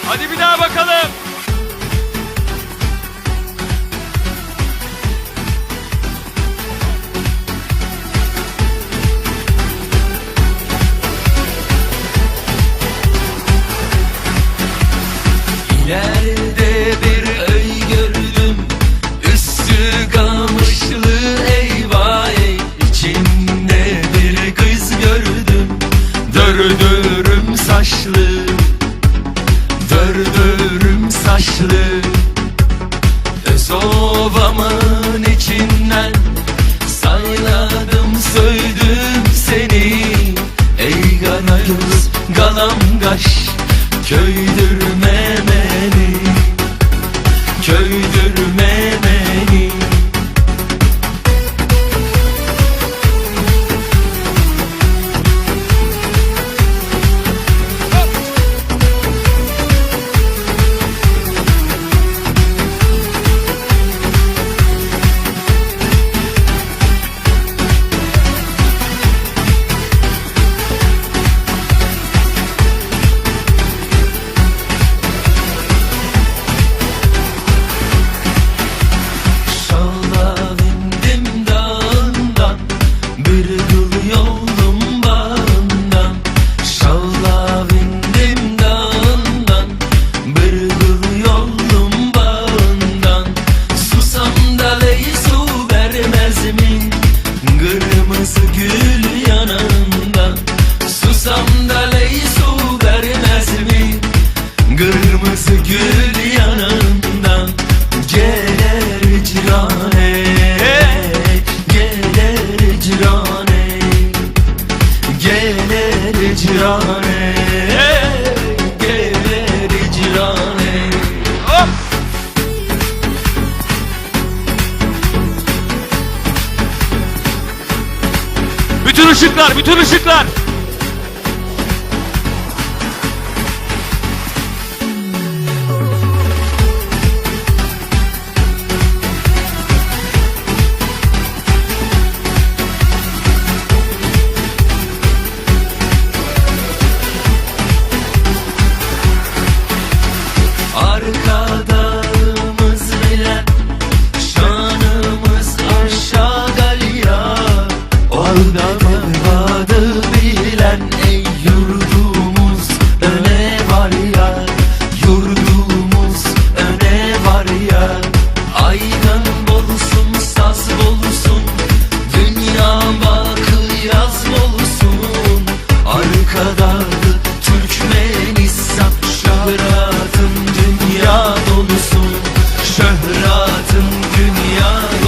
Hadi bir daha bakalım. İleride bir öy gördüm, üstü kamışlı eyvah ey. İçinde bir kız gördüm, dördürüm saçlı, dördürüm saçlı. Özovamın içinden sayladım, söydüm seni. Ey kara göz galamgaş, köydürme beni, köydürme beni. Kırmızı gül yanında, susam da ley su vermez mi? Kırmızı gül yanında, gelir cirane, gelir cirane, gelir cirane, gelir cirane. Hop! Bütün ışıklar, bütün ışıklar. Arkadağımız bile şanımız aşağı galya. Orada vadı bilen ey yurdumuz öne var ya, yurdumuz öne var ya. Aydan bolsun, saz bolsun, dünya bakı yaz bolsun. Arkada Türkmenistan, şöhratın dünya dolusun, şöhratın dünya dolusun.